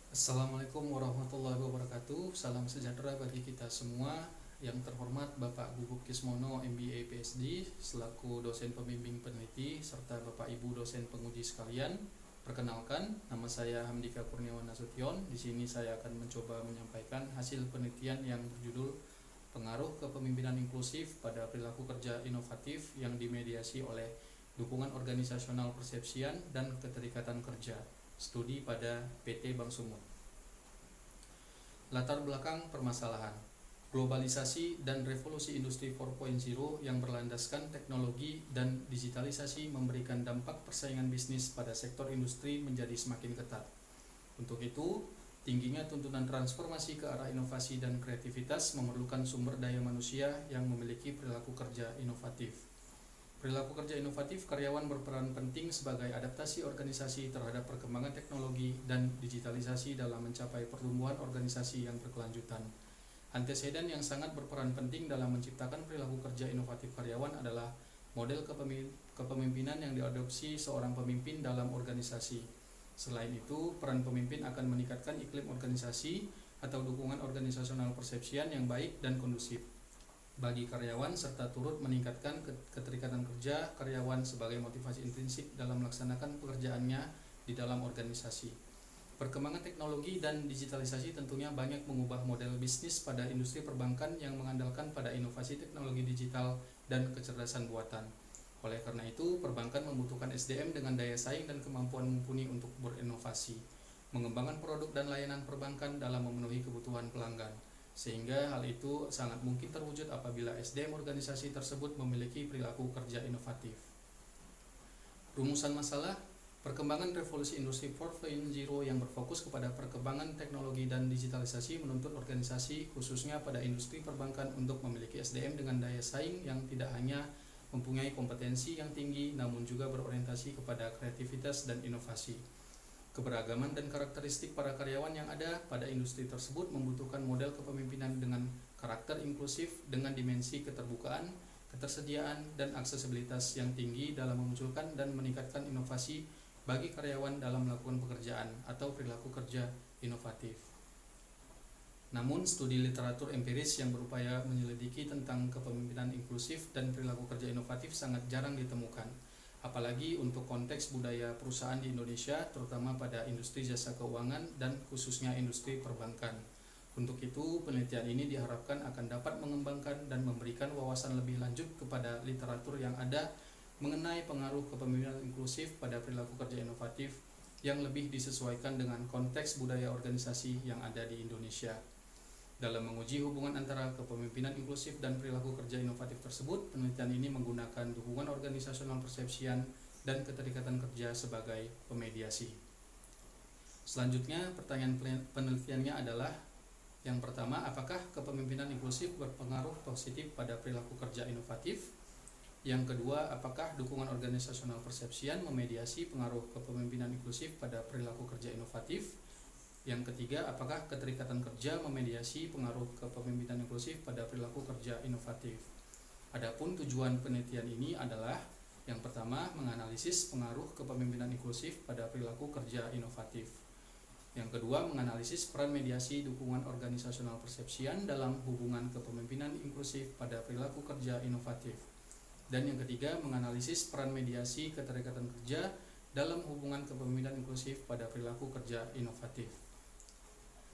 Assalamualaikum warahmatullahi wabarakatuh. Salam sejahtera bagi kita semua. Yang terhormat Bapak Guguk Kismono, MBA PhD, selaku dosen pembimbing peneliti, serta Bapak Ibu dosen penguji sekalian. Perkenalkan, nama saya Hamdika Kurniawan Nasution. Di sini saya akan mencoba menyampaikan hasil penelitian yang berjudul Pengaruh Kepemimpinan Inklusif pada Perilaku Kerja Inovatif yang dimediasi oleh dukungan organisasional persepsian dan keterikatan kerja. Studi pada PT Bank Sumut. Latar belakang permasalahan: globalisasi dan revolusi industri 4.0 yang berlandaskan teknologi dan digitalisasi memberikan dampak persaingan bisnis pada sektor industri menjadi semakin ketat. Untuk itu, tingginya tuntutan transformasi ke arah inovasi dan kreativitas memerlukan sumber daya manusia yang memiliki perilaku kerja inovatif. Perilaku kerja inovatif karyawan berperan penting sebagai adaptasi organisasi terhadap perkembangan teknologi dan digitalisasi dalam mencapai pertumbuhan organisasi yang berkelanjutan. Anteseden yang sangat berperan penting dalam menciptakan perilaku kerja inovatif karyawan adalah model kepemimpinan yang diadopsi seorang pemimpin dalam organisasi. Selain itu, peran pemimpin akan meningkatkan iklim organisasi atau dukungan organisasional persepsian yang baik dan kondusif bagi karyawan serta turut meningkatkan keterikatan kerja karyawan sebagai motivasi intrinsik dalam melaksanakan pekerjaannya di dalam organisasi. Perkembangan teknologi dan digitalisasi tentunya banyak mengubah model bisnis pada industri perbankan yang mengandalkan pada inovasi teknologi digital dan kecerdasan buatan. Oleh karena itu, perbankan membutuhkan SDM dengan daya saing dan kemampuan mumpuni untuk berinovasi, mengembangkan produk dan layanan perbankan dalam memenuhi kebutuhan pelanggan. Sehingga hal itu sangat mungkin terwujud apabila SDM organisasi tersebut memiliki perilaku kerja inovatif. Rumusan masalah: perkembangan revolusi industri 4.0 yang berfokus kepada perkembangan teknologi dan digitalisasi menuntut organisasi, khususnya pada industri perbankan, untuk memiliki SDM dengan daya saing yang tidak hanya mempunyai kompetensi yang tinggi, namun juga berorientasi kepada kreativitas dan inovasi. Keberagaman dan karakteristik para karyawan yang ada pada industri tersebut membutuhkan model kepemimpinan dengan karakter inklusif dengan dimensi keterbukaan, ketersediaan, dan aksesibilitas yang tinggi dalam memunculkan dan meningkatkan inovasi bagi karyawan dalam melakukan pekerjaan atau perilaku kerja inovatif. Namun, studi literatur empiris yang berupaya menyelidiki tentang kepemimpinan inklusif dan perilaku kerja inovatif sangat jarang ditemukan, apalagi untuk konteks budaya perusahaan di Indonesia, terutama pada industri jasa keuangan dan khususnya industri perbankan. Untuk itu, penelitian ini diharapkan akan dapat mengembangkan dan memberikan wawasan lebih lanjut kepada literatur yang ada mengenai pengaruh kepemimpinan inklusif pada perilaku kerja inovatif yang lebih disesuaikan dengan konteks budaya organisasi yang ada di Indonesia. Dalam menguji hubungan antara kepemimpinan inklusif dan perilaku kerja inovatif tersebut, penelitian ini menggunakan dukungan organisasional persepsian dan keterikatan kerja sebagai pemediasi. Selanjutnya, pertanyaan penelitiannya adalah: yang pertama, apakah kepemimpinan inklusif berpengaruh positif pada perilaku kerja inovatif? Yang kedua, apakah dukungan organisasional persepsian memediasi pengaruh kepemimpinan inklusif pada perilaku kerja inovatif? Yang ketiga, apakah keterikatan kerja memediasi pengaruh kepemimpinan inklusif pada perilaku kerja inovatif? Adapun tujuan penelitian ini adalah: yang pertama, menganalisis pengaruh kepemimpinan inklusif pada perilaku kerja inovatif. Yang kedua, menganalisis peran mediasi dukungan organisasional persepsian dalam hubungan kepemimpinan inklusif pada perilaku kerja inovatif. Dan yang ketiga, menganalisis peran mediasi keterikatan kerja dalam hubungan kepemimpinan inklusif pada perilaku kerja inovatif.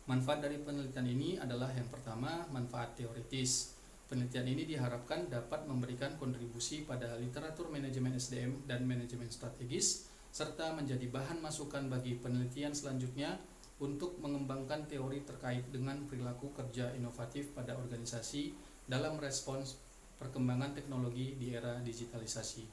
Manfaat dari penelitian ini adalah: yang pertama, manfaat teoritis. Penelitian ini diharapkan dapat memberikan kontribusi pada literatur manajemen SDM dan manajemen strategis, serta menjadi bahan masukan bagi penelitian selanjutnya untuk mengembangkan teori terkait dengan perilaku kerja inovatif pada organisasi dalam respons perkembangan teknologi di era digitalisasi.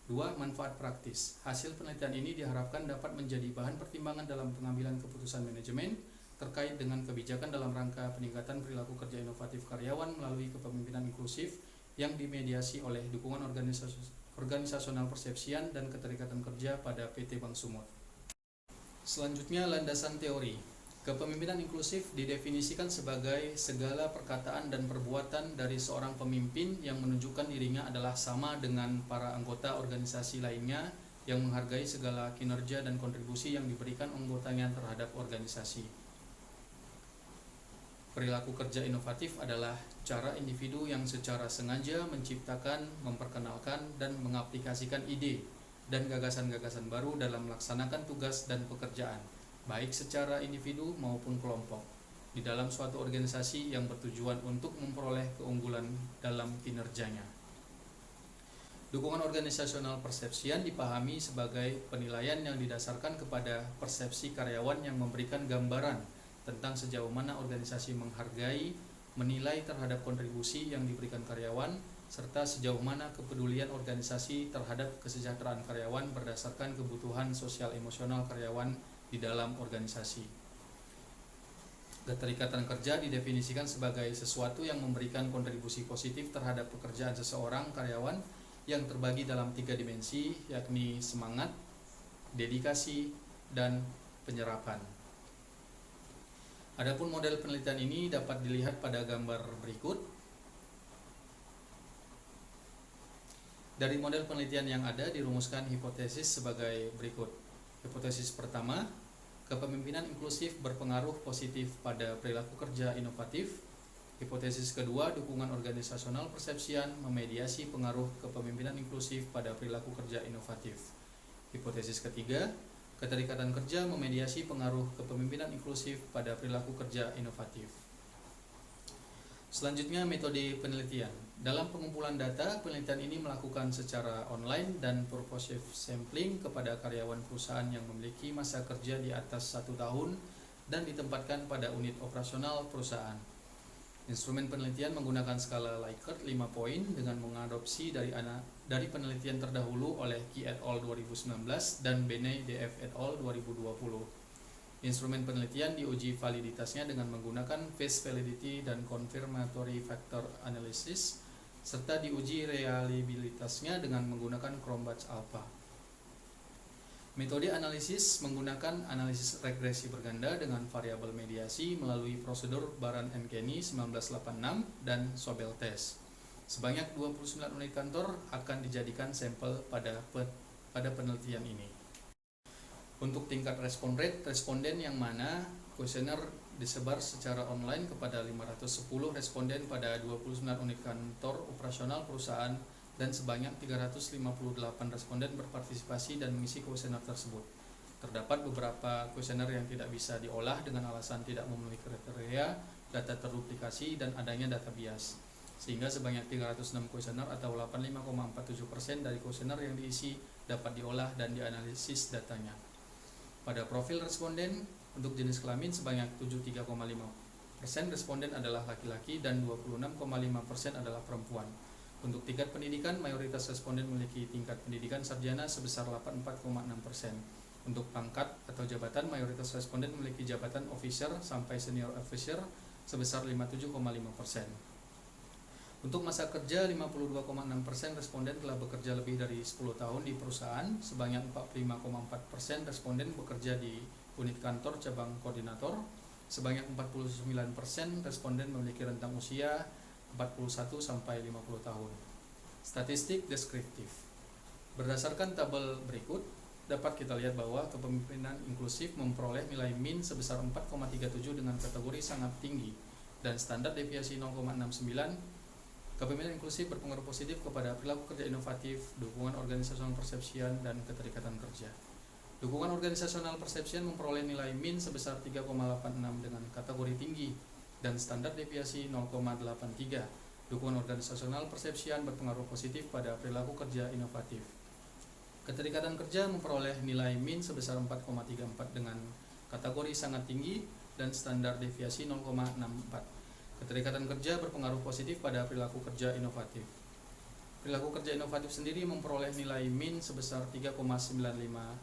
2. Manfaat praktis. Hasil penelitian ini diharapkan dapat menjadi bahan pertimbangan dalam pengambilan keputusan manajemen terkait dengan kebijakan dalam rangka peningkatan perilaku kerja inovatif karyawan melalui kepemimpinan inklusif yang dimediasi oleh dukungan organisasional persepsian dan keterikatan kerja pada PT Bank Sumut. Selanjutnya, landasan teori. Kepemimpinan inklusif didefinisikan sebagai segala perkataan dan perbuatan dari seorang pemimpin yang menunjukkan dirinya adalah sama dengan para anggota organisasi lainnya yang menghargai segala kinerja dan kontribusi yang diberikan anggotanya terhadap organisasi. Perilaku kerja inovatif adalah cara individu yang secara sengaja menciptakan, memperkenalkan, dan mengaplikasikan ide dan gagasan-gagasan baru dalam melaksanakan tugas dan pekerjaan, baik secara individu maupun kelompok, di dalam suatu organisasi yang bertujuan untuk memperoleh keunggulan dalam kinerjanya. Dukungan organisasional persepsian dipahami sebagai penilaian yang didasarkan kepada persepsi karyawan yang memberikan gambaran tentang sejauh mana organisasi menghargai, menilai terhadap kontribusi yang diberikan karyawan, serta sejauh mana kepedulian organisasi terhadap kesejahteraan karyawan berdasarkan kebutuhan sosial emosional karyawan di dalam organisasi. Keterikatan kerja didefinisikan sebagai sesuatu yang memberikan kontribusi positif terhadap pekerjaan seseorang karyawan yang terbagi dalam 3 dimensi, yakni semangat, dedikasi, dan penyerapan. Adapun model penelitian ini dapat dilihat pada gambar berikut. Dari model penelitian yang ada dirumuskan hipotesis sebagai berikut. Hipotesis pertama, kepemimpinan inklusif berpengaruh positif pada perilaku kerja inovatif. Hipotesis kedua, dukungan organisasional persepsian memediasi pengaruh kepemimpinan inklusif pada perilaku kerja inovatif. Hipotesis ketiga, keterikatan kerja memediasi pengaruh kepemimpinan inklusif pada perilaku kerja inovatif. Selanjutnya, metode penelitian. Dalam pengumpulan data, penelitian ini melakukan secara online dan purposive sampling kepada karyawan perusahaan yang memiliki masa kerja di atas 1 tahun dan ditempatkan pada unit operasional perusahaan. Instrumen penelitian menggunakan skala Likert 5 poin dengan mengadopsi dari penelitian terdahulu oleh Qi et al. 2019 dan Beney DF et al. 2020. Instrumen penelitian diuji validitasnya dengan menggunakan Phase Validity dan Confirmatory Factor Analysis, serta diuji reliabilitasnya dengan menggunakan Cronbach Alpha. Metode analisis menggunakan analisis regresi berganda dengan variabel mediasi melalui prosedur Baran and Kenny 1986 dan Sobel test. Sebanyak 29 unit kantor akan dijadikan sampel pada penelitian ini. Untuk tingkat respon rate, responden yang mana kuesioner disebar secara online kepada 510 responden pada 29 unit kantor operasional perusahaan dan sebanyak 358 responden berpartisipasi dan mengisi kuesioner tersebut. Terdapat beberapa kuesioner yang tidak bisa diolah dengan alasan tidak memenuhi kriteria, data terduplikasi, dan adanya data bias. Sehingga sebanyak 306 kuesioner atau 85,47% dari kuesioner yang diisi dapat diolah dan dianalisis datanya. Pada profil responden, untuk jenis kelamin sebanyak 73,5% responden adalah laki-laki dan 26,5% adalah perempuan. Untuk tingkat pendidikan, mayoritas responden memiliki tingkat pendidikan sarjana sebesar 84,6%. Untuk pangkat atau jabatan, mayoritas responden memiliki jabatan officer sampai senior officer sebesar 57,5%. Untuk masa kerja, 52,6% responden telah bekerja lebih dari 10 tahun di perusahaan, sebanyak 45,4% responden bekerja di unit kantor cabang koordinator, sebanyak 49% responden memiliki rentang usia 41 sampai 50 tahun. Statistik deskriptif. Berdasarkan tabel berikut, dapat kita lihat bahwa kepemimpinan inklusif memperoleh nilai min sebesar 4,37 dengan kategori sangat tinggi dan standar deviasi 0,69. Kepemimpinan inklusif berpengaruh positif kepada perilaku kerja inovatif, dukungan organisasional persepsian, dan keterikatan kerja. Dukungan organisasional persepsian memperoleh nilai min sebesar 3,86 dengan kategori tinggi dan standar deviasi 0,83. Dukungan organisasional persepsian berpengaruh positif pada perilaku kerja inovatif. Keterikatan kerja memperoleh nilai min sebesar 4,34 dengan kategori sangat tinggi dan standar deviasi 0,64. Keterikatan kerja berpengaruh positif pada perilaku kerja inovatif. Perilaku kerja inovatif sendiri memperoleh nilai min sebesar 3,95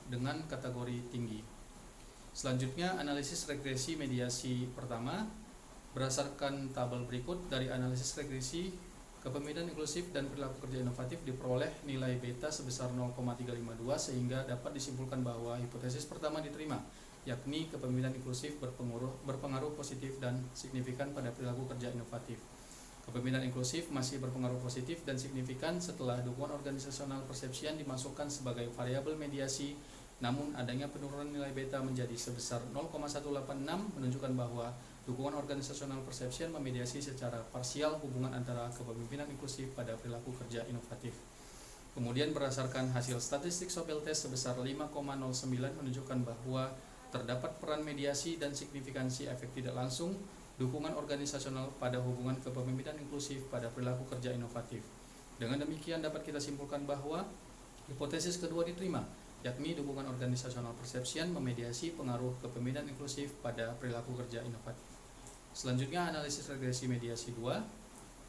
dengan kategori tinggi. Selanjutnya, analisis regresi mediasi pertama. Berdasarkan tabel berikut, dari analisis regresi, kepemimpinan inklusif dan perilaku kerja inovatif diperoleh nilai beta sebesar 0,352 sehingga dapat disimpulkan bahwa hipotesis pertama diterima, yakni kepemimpinan inklusif berpengaruh positif dan signifikan pada perilaku kerja inovatif. Kepemimpinan inklusif masih berpengaruh positif dan signifikan setelah dukungan organisasional persepsian dimasukkan sebagai variabel mediasi, namun adanya penurunan nilai beta menjadi sebesar 0,186 menunjukkan bahwa dukungan organisasional persepsian memediasi secara parsial hubungan antara kepemimpinan inklusif pada perilaku kerja inovatif. Kemudian berdasarkan hasil statistik Sobel Test sebesar 5,09 menunjukkan bahwa terdapat peran mediasi dan signifikansi efek tidak langsung dukungan organisasional pada hubungan kepemimpinan inklusif pada perilaku kerja inovatif. Dengan demikian dapat kita simpulkan bahwa hipotesis kedua diterima, yakni dukungan organisasional persepsian memediasi pengaruh kepemimpinan inklusif pada perilaku kerja inovatif. Selanjutnya analisis regresi mediasi 2.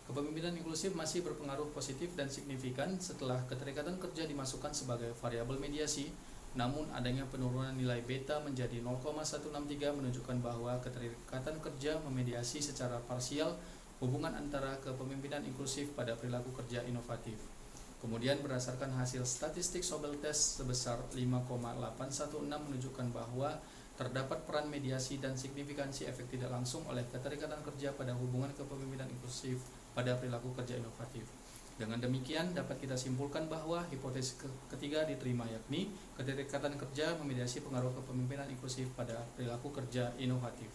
Kepemimpinan inklusif masih berpengaruh positif dan signifikan setelah keterikatan kerja dimasukkan sebagai variabel mediasi, namun adanya penurunan nilai beta menjadi 0,163 menunjukkan bahwa keterikatan kerja memediasi secara parsial hubungan antara kepemimpinan inklusif pada perilaku kerja inovatif. Kemudian berdasarkan hasil statistik Sobel Test sebesar 5,816 menunjukkan bahwa terdapat peran mediasi dan signifikansi efek tidak langsung oleh keterikatan kerja pada hubungan kepemimpinan inklusif pada perilaku kerja inovatif. Dengan demikian dapat kita simpulkan bahwa hipotesis ketiga diterima, yakni keterikatan kerja memediasi pengaruh kepemimpinan inklusif pada perilaku kerja inovatif.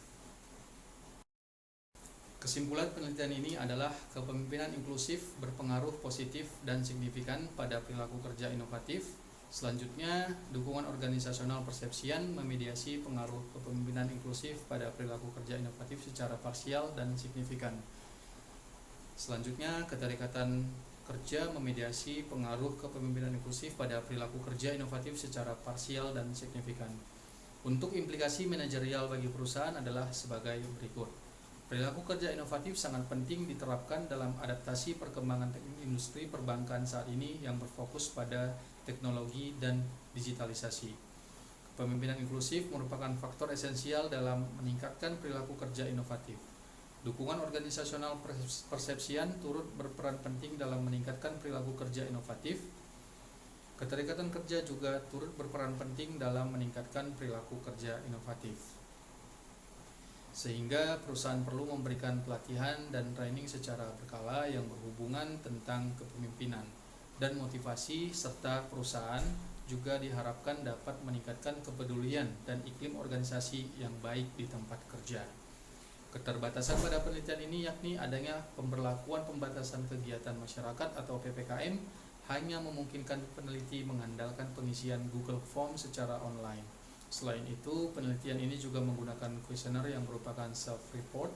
Kesimpulan penelitian ini adalah kepemimpinan inklusif berpengaruh positif dan signifikan pada perilaku kerja inovatif. Selanjutnya, dukungan organisasional persepsian memediasi pengaruh kepemimpinan inklusif pada perilaku kerja inovatif secara parsial dan signifikan. Selanjutnya, keterikatan kerja memediasi pengaruh kepemimpinan inklusif pada perilaku kerja inovatif secara parsial dan signifikan. Untuk implikasi manajerial bagi perusahaan adalah sebagai berikut. Perilaku kerja inovatif sangat penting diterapkan dalam adaptasi perkembangan industri perbankan saat ini yang berfokus pada teknologi dan digitalisasi. Kepemimpinan inklusif merupakan faktor esensial dalam meningkatkan perilaku kerja inovatif. Dukungan organisasional persepsian turut berperan penting dalam meningkatkan perilaku kerja inovatif. Keterikatan kerja juga turut berperan penting dalam meningkatkan perilaku kerja inovatif. Sehingga perusahaan perlu memberikan pelatihan dan training secara berkala yang berhubungan tentang kepemimpinan dan motivasi, serta perusahaan juga diharapkan dapat meningkatkan kepedulian dan iklim organisasi yang baik di tempat kerja. Keterbatasan pada penelitian ini yakni adanya pemberlakuan pembatasan kegiatan masyarakat atau PPKM hanya memungkinkan peneliti mengandalkan pengisian Google Form secara online. Selain itu, penelitian ini juga menggunakan kuesioner yang merupakan self-report.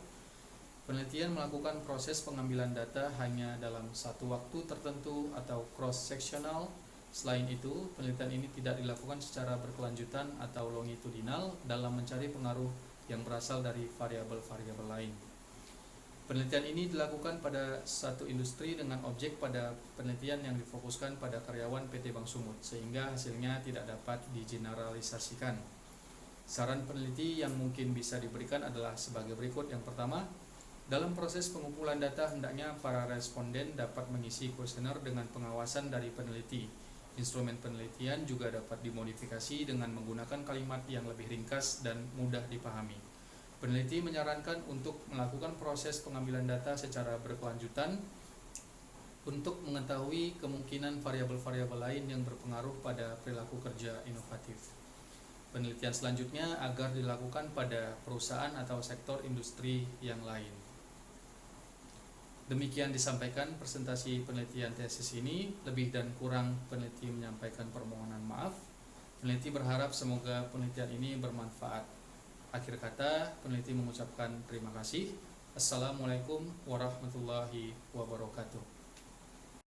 Penelitian melakukan proses pengambilan data hanya dalam satu waktu tertentu atau cross-sectional. Selain itu, penelitian ini tidak dilakukan secara berkelanjutan atau longitudinal dalam mencari pengaruh yang berasal dari variabel-variabel lain. Penelitian ini dilakukan pada satu industri dengan objek pada penelitian yang difokuskan pada karyawan PT Bank Sumut, sehingga hasilnya tidak dapat digeneralisasikan. Saran peneliti yang mungkin bisa diberikan adalah sebagai berikut. Yang pertama, dalam proses pengumpulan data hendaknya para responden dapat mengisi kuesioner dengan pengawasan dari peneliti. Instrumen penelitian juga dapat dimodifikasi dengan menggunakan kalimat yang lebih ringkas dan mudah dipahami. Peneliti menyarankan untuk melakukan proses pengambilan data secara berkelanjutan untuk mengetahui kemungkinan variabel-variabel lain yang berpengaruh pada perilaku kerja inovatif. Penelitian selanjutnya agar dilakukan pada perusahaan atau sektor industri yang lain. Demikian disampaikan presentasi penelitian tesis ini. Lebih dan kurang peneliti menyampaikan permohonan maaf. Peneliti berharap semoga penelitian ini bermanfaat. Akhir kata, peneliti mengucapkan terima kasih. Assalamualaikum warahmatullahi wabarakatuh.